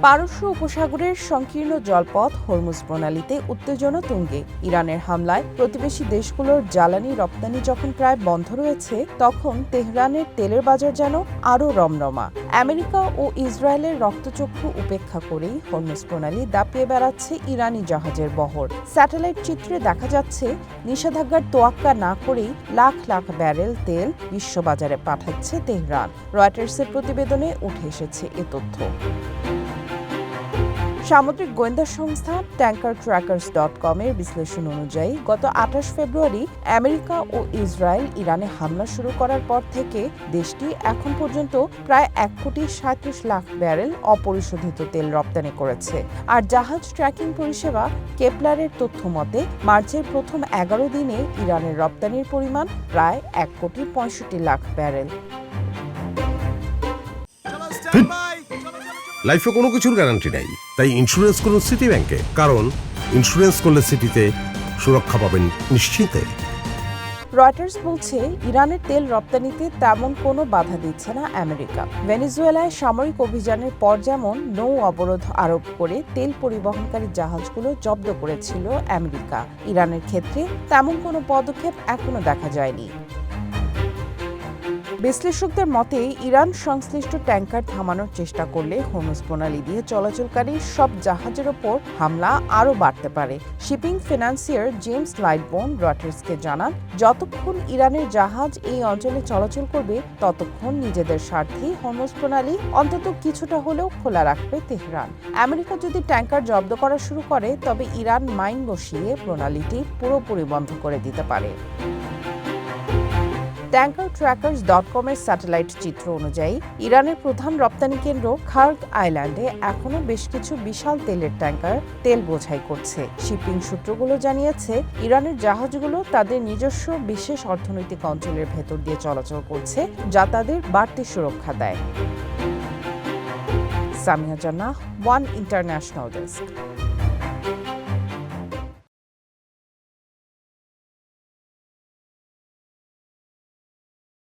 পারস্য উপসাগরের সংকীর্ণ জলপথ হরমুজ প্রণালীতে উত্তেজনা তুঙ্গে। ইরানের হামলায় প্রতিবেশী দেশগুলোর জ্বালানি রপ্তানি যখন প্রায় বন্ধ রয়েছে, তখন তেহরানের তেলের বাজার যেন আরও রমরমা। আমেরিকা ও ইসরায়েলের রক্তচক্ষু উপেক্ষা করেই হরমুজ প্রণালী দাপিয়ে বেড়াচ্ছে ইরানি জাহাজের বহর। স্যাটেলাইট চিত্রে দেখা যাচ্ছে নিষেধাজ্ঞার তোয়াক্কা না করেই লাখ লাখ ব্যারেল তেল বিশ্ববাজারে পাঠাচ্ছে তেহরান। রয়টার্সের প্রতিবেদনে উঠে এসেছে এ তথ্য। সামুদ্রিক গোয়েন্দা সংস্থা tankertrackers.com এর বিশ্লেষণ অনুযায়ী গত ২৮ ফেব্রুয়ারি আমেরিকা ও ইসরায়েল ইরানে হামলা শুরু করার পর থেকে দেশটি এখন পর্যন্ত প্রায় ১,৩৭,০০,০০০ ব্যারেল অপরিশোধিত তেল রপ্তানি করেছে। আর জাহাজ ট্র্যাকিং পরিষেবা কেপলারের তথ্য মতে মার্চের প্রথম ১১ দিনে ইরানের রপ্তানির পরিমাণ প্রায় ১,৬৫,০০,০০০ ব্যারেল। লাইফে কোনো কিছুর গ্যারান্টি নেই, তাই ইন্স্যুরেন্স করুন সিটি ব্যাংকে, কারণ ইন্স্যুরেন্স করলে সিটিতে সুরক্ষা পাবেন নিশ্চিন্তে। রয়টার্স বলছে ইরানের তেল রপ্তানিতে তেমন কোনো বাধা দিচ্ছে না আমেরিকা। ভেনেজুয়েলায় সামরিক অভিযানের পর যেমন নৌ অবরোধ আরোপ করে তেল পরিবহনকারী জাহাজগুলো জব্দ করেছিল আমেরিকা, ইরানের ক্ষেত্রে তেমন কোনো পদক্ষেপ এখনো দেখা যায়নি। বিশ্লেষকদের মতে ইরান সংশ্লিষ্ট ট্যাঙ্কার থামানোর চেষ্টা করলে হরমুজ প্রণালী দিয়ে চলাচলকারী সব জাহাজের ওপর হামলা আরও বাড়তে পারে। শিপিং ফিনান্সিয়ার জেমস লাইটবোন রয়টার্সকে জানান, যতক্ষণ ইরানের জাহাজ এই অঞ্চলে চলাচল করবে ততক্ষণ নিজেদের স্বার্থেই হরমুজ প্রণালী অন্তত কিছুটা হলেও খোলা রাখবে তেহরান। আমেরিকা যদি ট্যাঙ্কার জব্দ করা শুরু করে তবে ইরান মাইন বসিয়ে প্রণালীটি পুরোপুরি বন্ধ করে দিতে পারে। tankertrackers.com এর স্যাটেলাইট চিত্র অনুযায়ী ইরানের প্রধান রপ্তানি কেন্দ্র খার্গ আইল্যান্ডে এখনও বেশ কিছু বিশাল তেলের ট্যাঙ্কার তেল বোঝাই করছে। শিপিং সূত্রগুলো জানিয়েছে ইরানের জাহাজগুলো তাদের নিজস্ব বিশেষ অর্থনৈতিক অঞ্চলের ভেতর দিয়ে চলাচল করছে, যা তাদের বাড়তি সুরক্ষা দেয়। সামিয়া জান্নাহ, ওয়ান ইন্টারন্যাশনাল ডেস্ক।